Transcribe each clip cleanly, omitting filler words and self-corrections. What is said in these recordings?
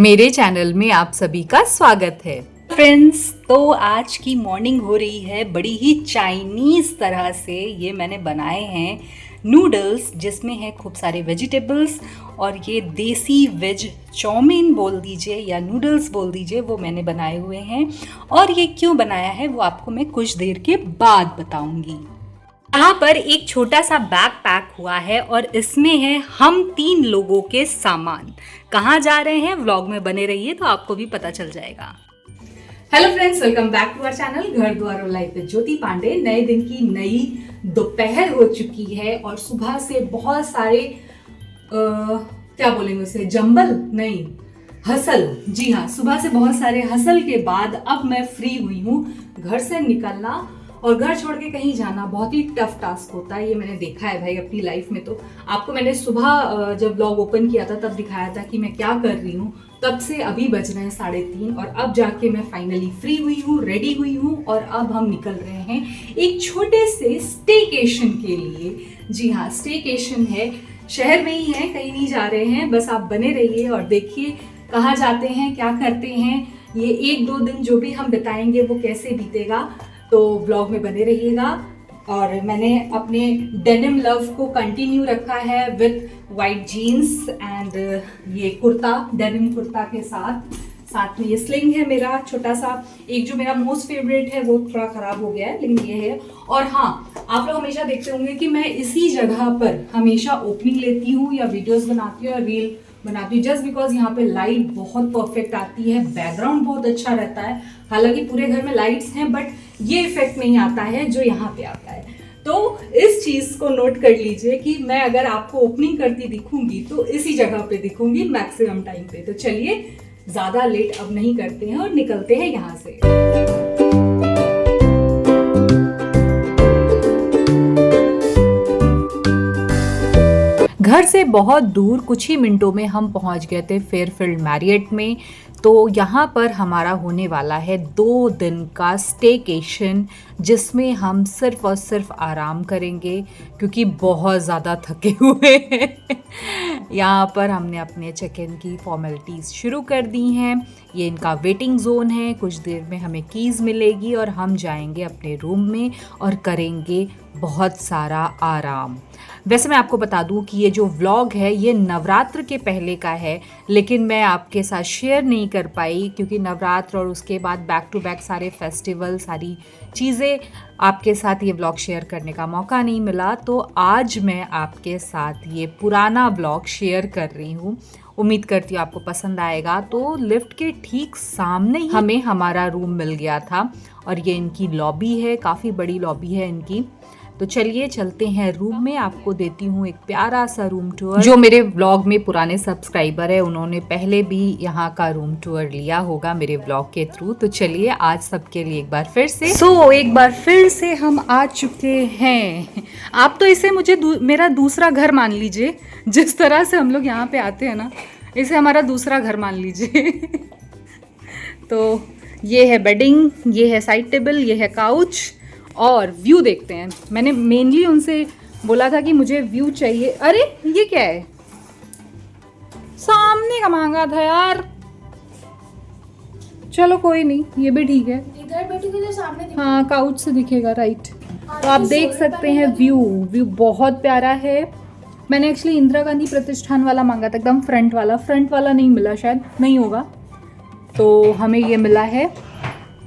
मेरे चैनल में आप सभी का स्वागत है। फ्रेंड्स, तो आज की मॉर्निंग हो रही है बड़ी ही चाइनीज़ तरह से। ये मैंने बनाए हैं नूडल्स जिसमें है खूब सारे वेजिटेबल्स, और ये देसी वेज चाउमीन बोल दीजिए या नूडल्स बोल दीजिए, वो मैंने बनाए हुए हैं। और ये क्यों बनाया है वो आपको मैं कुछ देर के बाद बताऊंगी। यहाँ पर एक छोटा सा बैग पैक हुआ है और इसमें है हम 3 लोगों के सामान। कहाँ जा रहे हैं व्लॉग में बने रहिए तो आपको भी पता चल जाएगा। Hello friends, welcome back to our channel घर द्वार और लाइफ विद ज्योति पांडे। नए दिन की नई दोपहर हो चुकी है और सुबह से बहुत सारे क्या बोलेंगे उसे, जंबल नहीं, हसल। जी हाँ, सुबह से बहुत सारे हसल के बाद अब मैं फ्री हुई हूँ। घर से निकलना और घर छोड़ के कहीं जाना बहुत ही टफ टास्क होता है, ये मैंने देखा है भाई अपनी लाइफ में। तो आपको मैंने सुबह जब ब्लॉग ओपन किया था तब दिखाया था कि मैं क्या कर रही हूँ। तब से अभी बज रहे हैं 3:30 और अब जाके मैं फाइनली फ्री हुई हूँ, रेडी हुई हूँ और अब हम निकल रहे हैं एक छोटे से स्टेकेशन के लिए। जी हाँ, स्टेकेशन है, शहर में ही है, कहीं नहीं जा रहे हैं। बस आप बने रहिए और देखिए कहाँ जाते हैं, क्या करते हैं। ये 1-2 दिन जो भी हम बिताएंगे वो कैसे बीतेगा, तो ब्लॉग में बने रहिएगा। और मैंने अपने डेनिम लव को कंटिन्यू रखा है विथ वाइट जीन्स एंड ये कुर्ता, डेनिम कुर्ता के साथ में ये स्लिंग है मेरा छोटा सा। एक जो मेरा मोस्ट फेवरेट है वो थोड़ा खराब हो गया है, लेकिन ये है। और हाँ, आप लोग हमेशा देखते होंगे कि मैं इसी जगह पर हमेशा ओपनिंग लेती हूँ या वीडियोस बनाती हूँ या रील बनाती हूँ, जस्ट बिकॉज यहाँ पे लाइट बहुत परफेक्ट आती है, बैकग्राउंड बहुत अच्छा रहता है। हालांकि पूरे घर में लाइट्स हैं बट ये इफेक्ट नहीं आता है जो यहाँ पे आता है। तो इस चीज को नोट कर लीजिए कि मैं अगर आपको ओपनिंग करती दिखूंगी तो इसी जगह पे दिखूंगी मैक्सिमम टाइम पे। तो चलिए ज्यादा लेट अब नहीं करते हैं और निकलते हैं यहाँ से। घर से बहुत दूर कुछ ही मिनटों में हम पहुंच गए थे फेयरफील्ड मैरियट में। तो यहाँ पर हमारा होने वाला है 2 दिन का स्टेकेशन, जिसमें हम सिर्फ और सिर्फ आराम करेंगे क्योंकि बहुत ज़्यादा थके हुए हैं। यहाँ पर हमने अपने चेक इन की फॉर्मेलिटीज़ शुरू कर दी हैं। ये इनका वेटिंग जोन है, कुछ देर में हमें कीज़ मिलेगी और हम जाएंगे अपने रूम में और करेंगे बहुत सारा आराम। वैसे मैं आपको बता दूं कि ये जो व्लॉग है ये नवरात्र के पहले का है, लेकिन मैं आपके साथ शेयर नहीं कर पाई क्योंकि नवरात्र और उसके बाद बैक टू बैक सारे फेस्टिवल, सारी चीज़ें आपके साथ ये व्लॉग शेयर करने का मौका नहीं मिला। तो आज मैं आपके साथ ये पुराना व्लॉग शेयर कर रही हूँ। उम्मीद करती हूँ आपको पसंद आएगा। तो लिफ्ट के ठीक सामने ही हमें हमारा रूम मिल गया था और ये इनकी लॉबी है, काफ़ी बड़ी लॉबी है इनकी। तो चलिए चलते हैं रूम में, आपको देती हूँ एक प्यारा सा रूम टूर। जो मेरे व्लॉग में पुराने सब्सक्राइबर है उन्होंने पहले भी यहाँ का रूम टूर लिया होगा मेरे व्लॉग के थ्रू। तो चलिए आज सबके लिए एक बार फिर से एक बार फिर से हम आ चुके हैं। आप तो इसे मुझे मेरा दूसरा घर मान लीजिए। जिस तरह से हम लोग यहाँ पे आते हैं ना, इसे हमारा दूसरा घर मान लीजिए। तो ये है बेडिंग, ये है साइड टेबल, ये है काउच और व्यू देखते हैं। मैंने मेनली उनसे बोला था कि मुझे व्यू चाहिए। अरे ये क्या है, सामने का मांगा था यार। चलो कोई नहीं, ये भी ठीक है। इधर बैठोगे तो सामने दिखेगा। हाँ, काउच से दिखेगा, राइट। तो आप देख सकते हैं व्यू बहुत प्यारा है। मैंने एक्चुअली इंदिरा गांधी प्रतिष्ठान वाला मांगा था, एकदम फ्रंट वाला नहीं मिला, शायद नहीं होगा। तो हमें ये मिला है,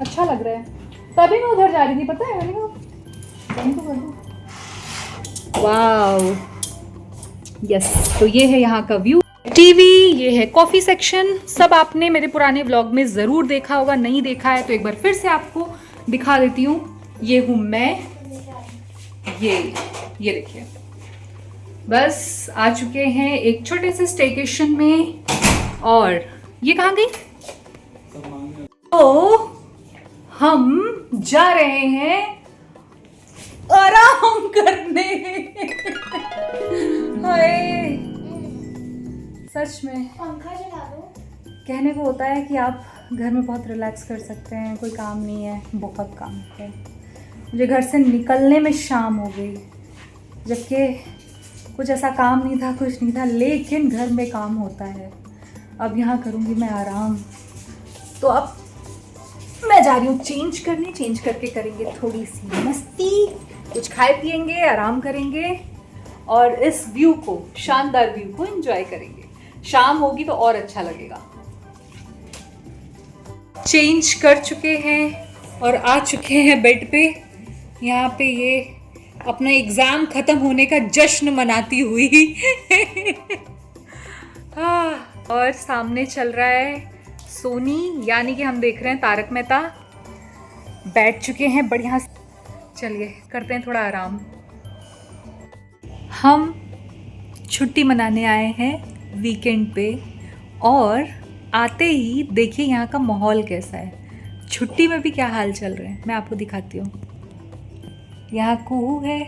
अच्छा लग रहा है। तभी मैं उधर जा रही थी, पता है, मैंने कहा वाओ, यस। तो ये है यहाँ का व्यू, टीवी, ये है कॉफी सेक्शन। सब आपने मेरे पुराने व्लॉग में ज़रूर देखा होगा, नहीं देखा है तो एक बार फिर से आपको दिखा देती हूँ। ये हूँ मैं, ये देखिए। बस आ चुके हैं एक छोटे से स्टेकेशन में। और ये कहाँ गई? तो हम जा रहे हैं आराम करने। हाय, सच में पंखा चला दो। कहने को होता है कि आप घर में बहुत रिलैक्स कर सकते हैं, कोई काम नहीं है, बहुत काम है। मुझे घर से निकलने में शाम हो गई, जबकि कुछ ऐसा काम नहीं था, कुछ नहीं था, लेकिन घर में काम होता है। अब यहाँ करूँगी मैं आराम। तो अब मैं जा रही हूँ चेंज करने, चेंज करके करेंगे थोड़ी सी मस्ती, कुछ खाए पिएंगे, आराम करेंगे और इस व्यू को, शानदार व्यू को एंजॉय करेंगे। शाम होगी तो और अच्छा लगेगा। चेंज कर चुके हैं और आ चुके हैं बेड पे। यहाँ पे ये अपना एग्ज़ाम ख़त्म होने का जश्न मनाती हुई हाँ, और सामने चल रहा है सोनी, यानी कि हम देख रहे हैं तारक मेहता। बैठ चुके हैं बढ़िया। चलिए करते हैं थोड़ा आराम। हम छुट्टी मनाने आए हैं वीकेंड पे और आते ही देखिए यहाँ का माहौल कैसा है। छुट्टी में भी क्या हाल चल रहे हैं मैं आपको दिखाती हूँ। यहाँ कुहू है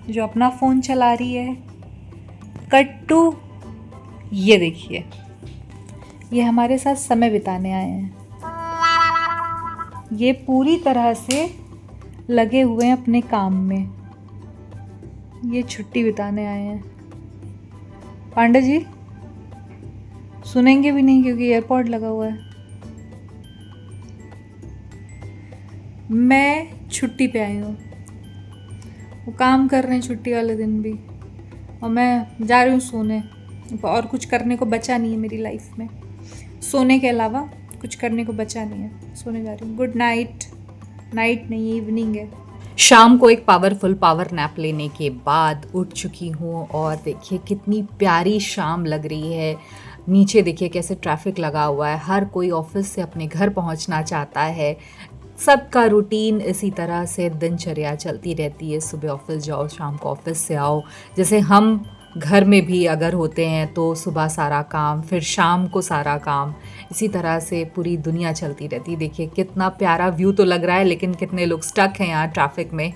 जो अपना फ़ोन चला रही है। कट्टू ये देखिए, ये हमारे साथ समय बिताने आए हैं। ये पूरी तरह से लगे हुए हैं अपने काम में। ये छुट्टी बिताने आए हैं। पांडे जी सुनेंगे भी नहीं क्योंकि एयरपोर्ट लगा हुआ है। मैं छुट्टी पे आई हूँ, वो काम कर रहे हैं छुट्टी वाले दिन भी, और मैं जा रही हूँ सोने। और कुछ करने को बचा नहीं है मेरी लाइफ में, सोने के अलावा कुछ करने को बचा नहीं है। सोने जा रही हूँ। Good night. नाइट नहीं, इवनिंग है। शाम को एक पावरफुल पावर नैप लेने के बाद उठ चुकी हूँ और देखिए कितनी प्यारी शाम लग रही है। नीचे देखिए कैसे ट्रैफिक लगा हुआ है, हर कोई ऑफिस से अपने घर पहुँचना चाहता है। सबका रूटीन इसी तरह से दिनचर्या चलती रहती है। सुबह ऑफिस जाओ, शाम को ऑफिस से आओ। जैसे हम घर में भी अगर होते हैं तो सुबह सारा काम, फिर शाम को सारा काम, इसी तरह से पूरी दुनिया चलती रहती है। देखिए कितना प्यारा व्यू तो लग रहा है, लेकिन कितने लोग स्टक हैं यहाँ ट्रैफिक में।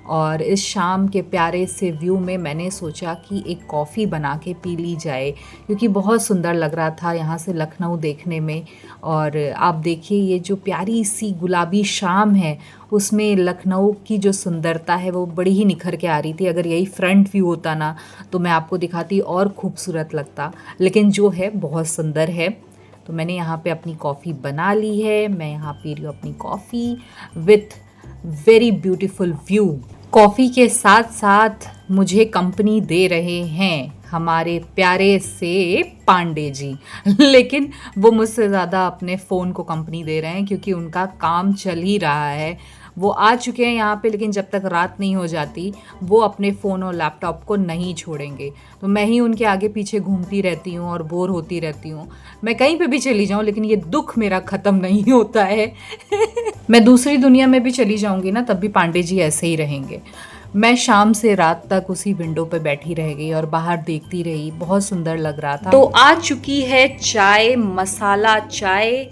और इस शाम के प्यारे से व्यू में मैंने सोचा कि एक कॉफ़ी बना के पी ली जाए, क्योंकि बहुत सुंदर लग रहा था यहाँ से लखनऊ देखने में। और आप देखिए ये जो प्यारी सी गुलाबी शाम है उसमें लखनऊ की जो सुंदरता है वो बड़ी ही निखर के आ रही थी। अगर यही फ्रंट व्यू होता ना तो मैं आपको दिखाती और खूबसूरत लगता, लेकिन जो है बहुत सुंदर है। तो मैंने यहाँ पे अपनी कॉफ़ी बना ली है। मैं यहाँ पी रही हूँ अपनी coffee with very beautiful view. Coffee के साथ साथ मुझे कंपनी दे रहे हैं हमारे प्यारे से पांडे जी, लेकिन वो मुझसे ज़्यादा अपने फ़ोन को कंपनी दे रहे हैं क्योंकि उनका काम चल ही रहा है। वो आ चुके हैं यहाँ पे, लेकिन जब तक रात नहीं हो जाती वो अपने फ़ोन और लैपटॉप को नहीं छोड़ेंगे। तो मैं ही उनके आगे पीछे घूमती रहती हूँ और बोर होती रहती हूँ। मैं कहीं पे भी चली जाऊँ लेकिन ये दुख मेरा ख़त्म नहीं होता है मैं दूसरी दुनिया में भी चली जाऊँगी ना तब भी पांडे जी ऐसे ही रहेंगे। मैं शाम से रात तक उसी विंडो पे बैठी रह गई और बाहर देखती रही, बहुत सुंदर लग रहा था। तो आ चुकी है चाय, मसाला चाय,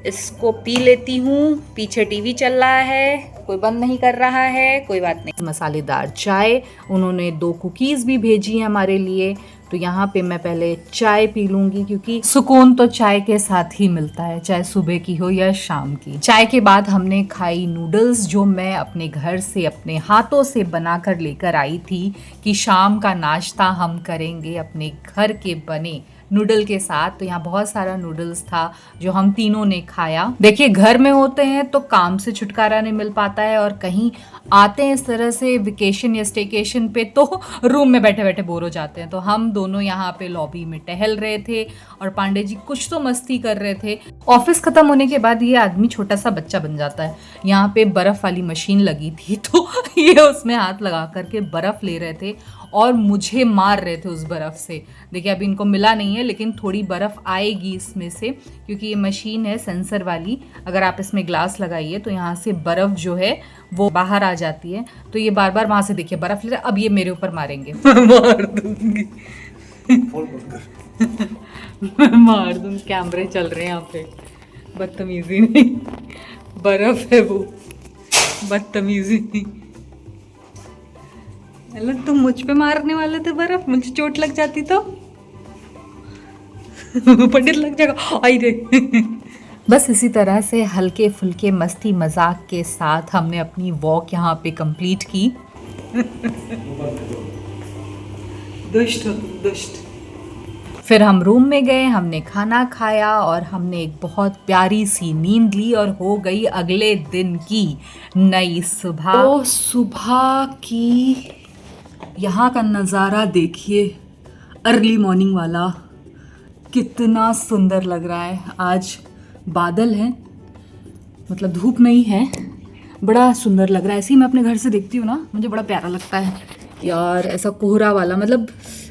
इसको पी लेती हूँ। पीछे टीवी चल रहा है, कोई बंद नहीं कर रहा है, कोई बात नहीं। मसालेदार चाय, उन्होंने 2 कुकीज़ भी भेजी हैं हमारे लिए। तो यहाँ पे मैं पहले चाय पी लूँगी क्योंकि सुकून तो चाय के साथ ही मिलता है, चाहे सुबह की हो या शाम की। चाय के बाद हमने खाई नूडल्स, जो मैं अपने घर से अपने हाथों से बनाकर लेकर आई थी कि शाम का नाश्ता हम करेंगे अपने घर के बने नूडल के साथ। तो यहाँ बहुत सारा नूडल्स था जो हम तीनों ने खाया। देखिए घर में होते हैं तो काम से छुटकारा नहीं मिल पाता है, और कहीं आते हैं इस तरह से वेकेशन या स्टेकेशन पे तो रूम में बैठे बैठे बोर हो जाते हैं। तो हम दोनों यहाँ पे लॉबी में टहल रहे थे और पांडे जी कुछ तो मस्ती कर रहे थे। ऑफिस खत्म होने के बाद ये आदमी छोटा सा बच्चा बन जाता है। यहाँ पे बर्फ वाली मशीन लगी थी तो ये उसमें हाथ लगा करके बर्फ ले रहे थे और मुझे मार रहे थे उस बर्फ़ से। देखिए अभी इनको मिला नहीं है लेकिन थोड़ी बर्फ़ आएगी इसमें से, क्योंकि ये मशीन है सेंसर वाली। अगर आप इसमें ग्लास लगाइए तो यहाँ से बर्फ़ जो है वो बाहर आ जाती है। तो ये बार बार वहाँ से देखिए बर्फ़ ले रहे, अब ये मेरे ऊपर मारेंगे मार दूंगी मार दूंगी। कैमरे चल रहे हैं यहाँ पे, बदतमीजी नहीं, बर्फ़ है वो, बदतमीजी नहीं। मतलब तुम मुझ पे मारने वाले थे बर्फ, मुझे चोट लग जाती तो पंडित लग जाएगा। आई रे बस इसी तरह से हल्के फुल्के मस्ती मजाक के साथ हमने अपनी वॉक यहाँ पे कंप्लीट की। दुष्ट हो तुम, दुष्ट। फिर हम रूम में गए, हमने खाना खाया और हमने एक बहुत प्यारी सी नींद ली और हो गई अगले दिन की नई सुबह। तो सुबह की यहाँ का नज़ारा देखिए, अर्ली मॉर्निंग वाला, कितना सुंदर लग रहा है। आज बादल है, मतलब धूप नहीं है, बड़ा सुंदर लग रहा है। ऐसे ही मैं अपने घर से देखती हूँ ना, मुझे बड़ा प्यारा लगता है यार, ऐसा कोहरा वाला, मतलब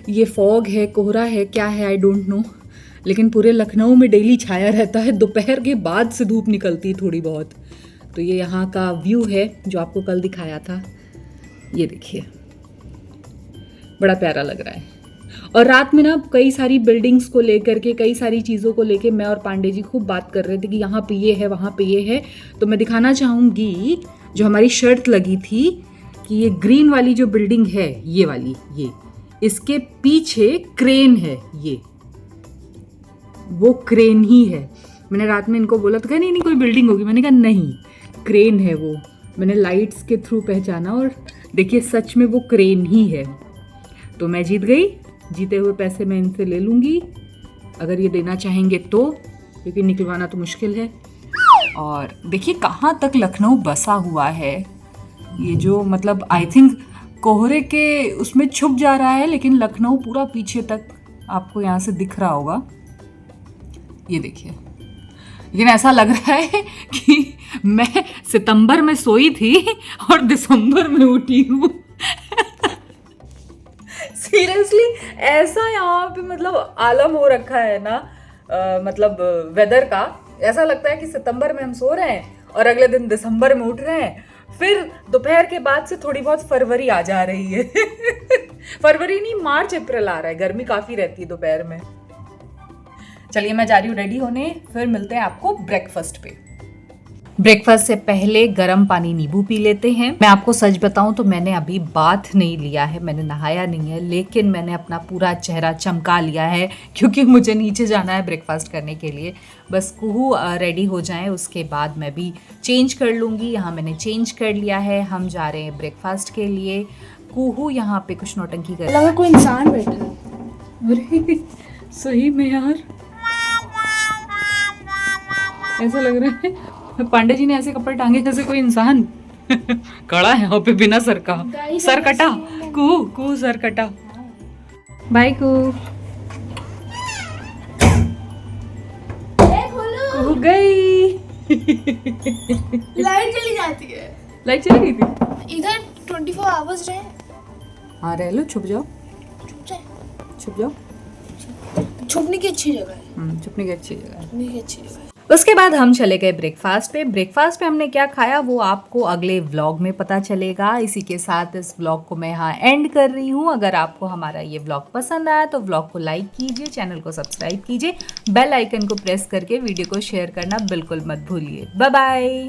ये फॉग है, कोहरा है, क्या है आई डोंट नो, लेकिन पूरे लखनऊ में डेली छाया रहता है। दोपहर के बाद से धूप निकलती है थोड़ी बहुत। तो ये यहाँ का व्यू है जो आपको कल दिखाया था, ये देखिए, बड़ा प्यारा लग रहा है। और रात में ना कई सारी बिल्डिंग्स को लेकर के, कई सारी चीज़ों को लेके मैं और पांडे जी खूब बात कर रहे थे कि यहाँ पे ये है, वहाँ पे ये है। तो मैं दिखाना चाहूँगी जो हमारी शर्त लगी थी कि ये ग्रीन वाली जो बिल्डिंग है, ये वाली, ये इसके पीछे क्रेन है, ये वो क्रेन ही है। मैंने रात में इनको बोला तो कहा नहीं नहीं कोई बिल्डिंग होगी, मैंने कहा नहीं, क्रेन है वो। मैंने लाइट्स के थ्रू पहचाना और देखिए सच में वो क्रेन ही है। तो मैं जीत गई, जीते हुए पैसे मैं इनसे ले लूँगी अगर ये देना चाहेंगे तो, क्योंकि निकलवाना तो मुश्किल है। और देखिए कहाँ तक लखनऊ बसा हुआ है, ये जो मतलब आई थिंक कोहरे के उसमें छुप जा रहा है, लेकिन लखनऊ पूरा पीछे तक आपको यहाँ से दिख रहा होगा, ये देखिए। लेकिन ऐसा लग रहा है कि मैं सितंबर में सोई थी और दिसंबर में उठी हूँ। सीरियसली ऐसा यहाँ पे मतलब आलम हो रखा है ना, मतलब वेदर का, ऐसा लगता है कि सितंबर में हम सो रहे हैं और अगले दिन दिसंबर में उठ रहे हैं। फिर दोपहर के बाद से थोड़ी बहुत फरवरी आ जा रही है। फरवरी नहीं, मार्च अप्रैल आ रहा है, गर्मी काफ़ी रहती है दोपहर में। चलिए मैं जा रही हूँ रेडी होने, फिर मिलते हैं आपको ब्रेकफास्ट पे। ब्रेकफास्ट से पहले गर्म पानी नींबू पी लेते हैं। मैं आपको सच बताऊं तो मैंने अभी बाथ नहीं लिया है, मैंने नहाया नहीं है, लेकिन मैंने अपना पूरा चेहरा चमका लिया है क्योंकि मुझे नीचे जाना है ब्रेकफास्ट करने के लिए। बस कुहू रेडी हो जाए उसके बाद मैं भी चेंज कर लूँगी। यहाँ मैंने चेंज कर लिया है, हम जा रहे हैं ब्रेकफास्ट के लिए। कुहू यहाँ पे कुछ नौटंकी कर लगा कोई इंसान बैठा है। अरे सही में यार ऐसा लग रहा है पांडे जी ने ऐसे कपड़े टांगे जैसे कोई इंसान खड़ा है यहाँ पे बिना सर का। सर कटा, कू सर कटा। बाय कू गई। लाइट चली जाती है। लाइट चली गई थी इधर 24 आवर्स रहे। हाँ रह लो, छुप जाओ, छुप जाओ। छुपने की अच्छी जगह है। छुपने की अच्छी जगह है, छुपने की अच्छी जगह है। उसके बाद हम चले गए ब्रेकफास्ट पे। ब्रेकफास्ट पे हमने क्या खाया वो आपको अगले व्लॉग में पता चलेगा। इसी के साथ इस व्लॉग को मैं यहाँ एंड कर रही हूँ। अगर आपको हमारा ये व्लॉग पसंद आया तो व्लॉग को लाइक कीजिए, चैनल को सब्सक्राइब कीजिए, बेल आइकन को प्रेस करके वीडियो को शेयर करना बिल्कुल मत भूलिए। Bye bye.